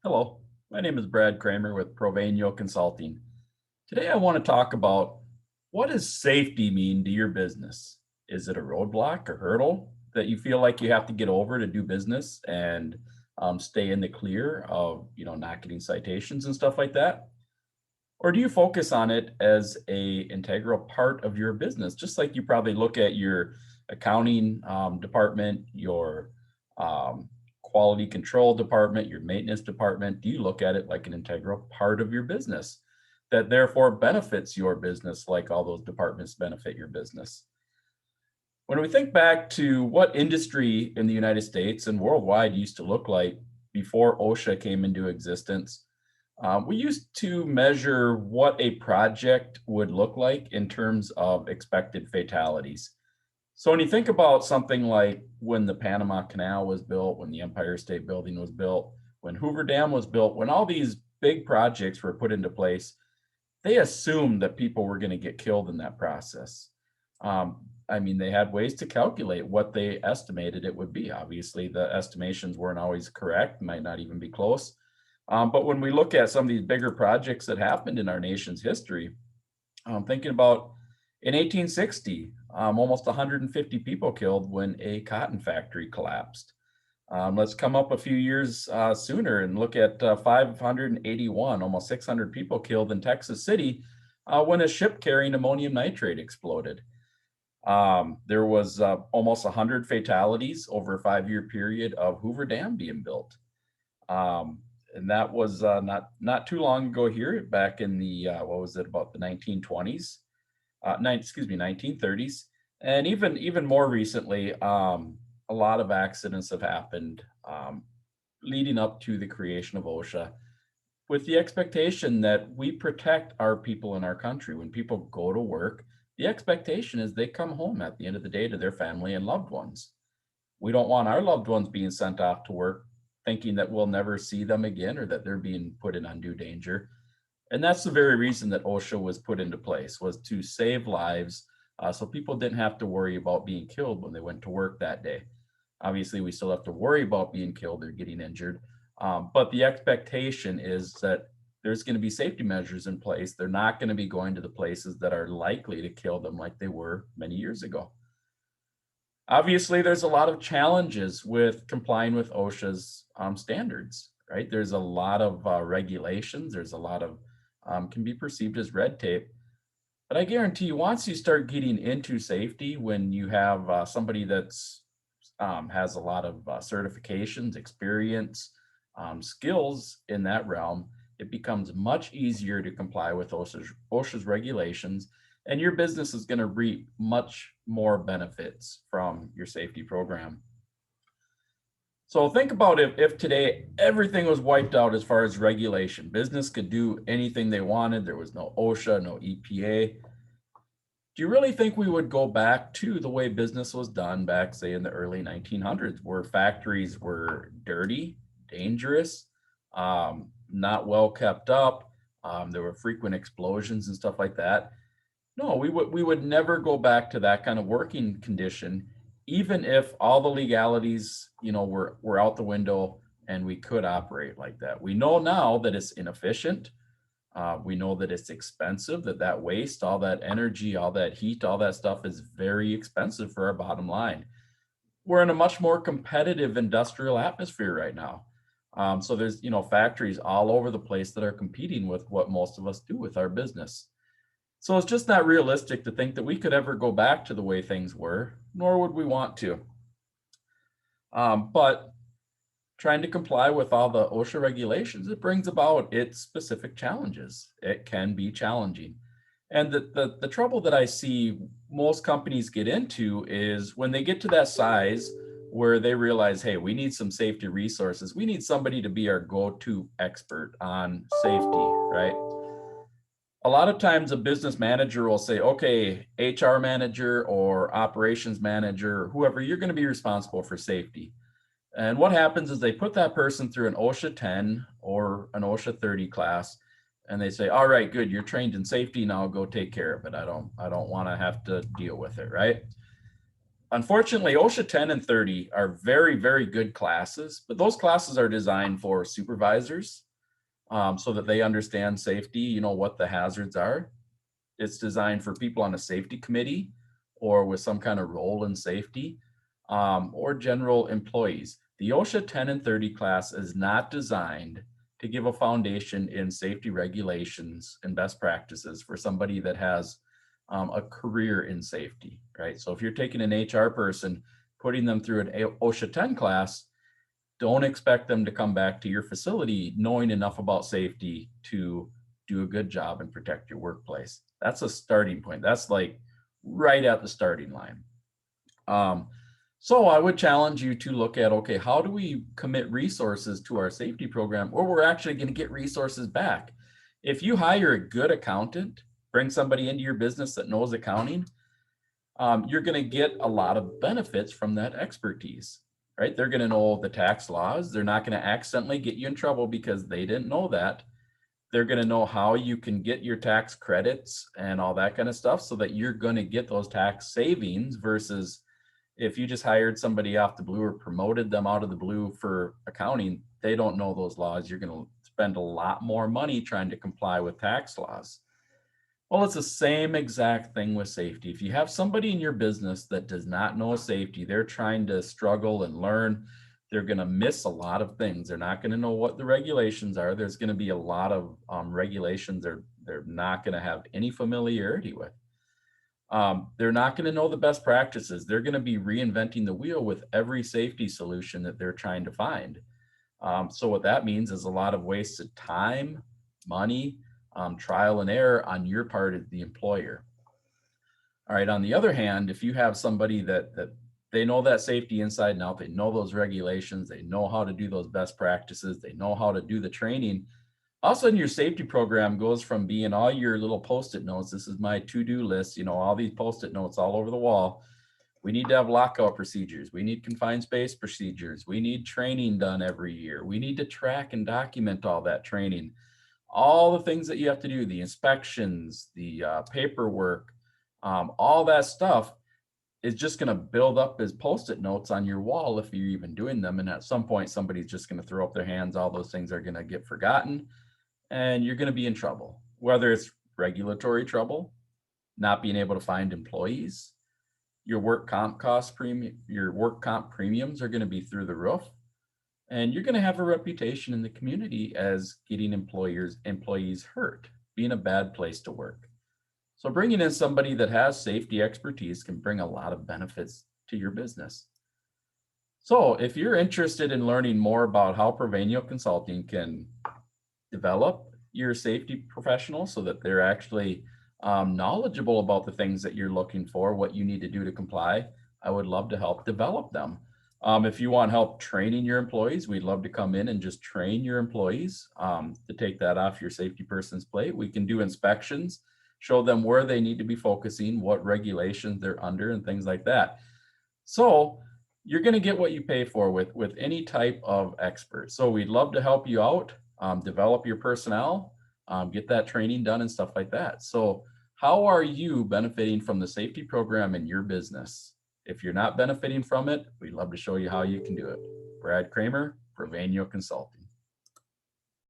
Hello, my name is Brad Kramer with Provenio Consulting. Today I want to talk about what does safety mean to your business? Is it a roadblock or hurdle that you feel like you have to get over to do business and stay in the clear of, not getting citations and stuff like that? Or do you focus on it as a integral part of your business, just like you probably look at your accounting department, your um, quality control department, your maintenance department? Do you look at it like an integral part of your business that therefore benefits your business like all those departments benefit your business? When we think back to what industry in the United States and worldwide used to look like before OSHA came into existence, we used to measure what a project would look like in terms of expected fatalities. So when you think about something like when the Panama Canal was built, when the Empire State Building was built, when Hoover Dam was built, when all these big projects were put into place, they assumed that people were going to get killed in that process. They had ways to calculate what they estimated it would be. Obviously, the estimations weren't always correct, might not even be close. But when we look at some of these bigger projects that happened in our nation's history, thinking about in 1860, almost 150 people killed when a cotton factory collapsed. Let's come up a few years sooner and look at 581, almost 600 people killed in Texas City when a ship carrying ammonium nitrate exploded. There was almost 100 fatalities over a 5-year period of Hoover Dam being built. And that was not too long ago here, back in the what was it, about the 1920s, 1930s, and even more recently, a lot of accidents have happened leading up to the creation of OSHA, with the expectation that we protect our people in our country. When people go to work, the expectation is they come home at the end of the day to their family and loved ones. We don't want our loved ones being sent off to work thinking that we'll never see them again or that they're being put in undue danger. And that's the very reason that OSHA was put into place, was to save lives, so people didn't have to worry about being killed when they went to work that day. Obviously, we still have to worry about being killed or getting injured, but the expectation is that there's going to be safety measures in place. They're not going to be going to the places that are likely to kill them like they were many years ago. Obviously, there's a lot of challenges with complying with OSHA's standards, right? There's a lot of regulations. There's a lot of can be perceived as red tape. But I guarantee you, once you start getting into safety, when you have somebody that's has a lot of certifications, experience, skills in that realm, it becomes much easier to comply with OSHA's regulations, and your business is going to reap much more benefits from your safety program. So think about if today everything was wiped out as far as regulation. Business could do anything they wanted. There was no OSHA, no EPA. Do you really think we would go back to the way business was done back, say, in the early 1900s, where factories were dirty, dangerous, not well kept up? There were frequent explosions and stuff like that. No, we would never go back to that kind of working condition, even if all the legalities, were out the window and we could operate like that. We know now that it's inefficient. We know that it's expensive, that waste, all that energy, all that heat, all that stuff is very expensive for our bottom line. We're in a much more competitive industrial atmosphere right now. So there's, factories all over the place that are competing with what most of us do with our business. So it's just not realistic to think that we could ever go back to the way things were, nor would we want to. But trying to comply with all the OSHA regulations, it brings about its specific challenges. It can be challenging. And the trouble that I see most companies get into is when they get to that size where they realize, hey, we need some safety resources. We need somebody to be our go-to expert on safety, right? A lot of times a business manager will say, okay, HR manager or operations manager, whoever, you're going to be responsible for safety. And what happens is they put that person through an OSHA 10 or an OSHA 30 class, and they say, all right, good, you're trained in safety, now go take care of it. I don't want to have to deal with it, right? Unfortunately, OSHA 10 and 30 are very, very good classes, but those classes are designed for supervisors so that they understand safety, you know, what the hazards are. It's designed for people on a safety committee or with some kind of role in safety or general employees. The OSHA 10 and 30 class is not designed to give a foundation in safety regulations and best practices for somebody that has a career in safety, right? So if you're taking an HR person, putting them through an OSHA 10 class, don't expect them to come back to your facility knowing enough about safety to do a good job and protect your workplace. That's a starting point. That's like right at the starting line. So I would challenge you to look at, okay, how do we commit resources to our safety program where we're actually going to get resources back? If you hire a good accountant, bring somebody into your business that knows accounting, you're going to get a lot of benefits from that expertise, right? They're going to know the tax laws. They're not going to accidentally get you in trouble because they didn't know that. They're going to know how you can get your tax credits and all that kind of stuff so that you're going to get those tax savings versus if you just hired somebody off the blue or promoted them out of the blue for accounting, they don't know those laws. You're going to spend a lot more money trying to comply with tax laws. Well, it's the same exact thing with safety. If you have somebody in your business that does not know safety, they're trying to struggle and learn, they're going to miss a lot of things. They're not going to know what the regulations are. There's going to be a lot of regulations they're not going to have any familiarity with. They're not going to know the best practices. They're going to be reinventing the wheel with every safety solution that they're trying to find. So what that means is a lot of wasted time, money, trial and error on your part as the employer. All right. On the other hand, if you have somebody that they know that safety inside and out, they know those regulations, they know how to do those best practices, they know how to do the training, all of a sudden your safety program goes from being all your little post-it notes. This is my to-do list, you know, all these post-it notes all over the wall. We need to have lockout procedures. We need confined space procedures. We need training done every year. We need to track and document all that training. All the things that you have to do, the inspections, the paperwork, all that stuff is just going to build up as post-it notes on your wall if you're even doing them. And at some point, somebody's just going to throw up their hands. All those things are going to get forgotten and you're going to be in trouble, whether it's regulatory trouble, not being able to find employees, your work comp premiums are going to be through the roof. And you're going to have a reputation in the community as getting employees hurt, being a bad place to work. So bringing in somebody that has safety expertise can bring a lot of benefits to your business. So if you're interested in learning more about how Provenio Consulting can develop your safety professionals so that they're actually knowledgeable about the things that you're looking for, what you need to do to comply, I would love to help develop them. If you want help training your employees, we'd love to come in and just train your employees to take that off your safety person's plate. We can do inspections, show them where they need to be focusing, what regulations they're under and things like that. So you're going to get what you pay for with any type of expert. So we'd love to help you out, develop your personnel, get that training done and stuff like that. So how are you benefiting from the safety program in your business? If you're not benefiting from it, we'd love to show you how you can do it. Brad Kramer, Provenio Consulting.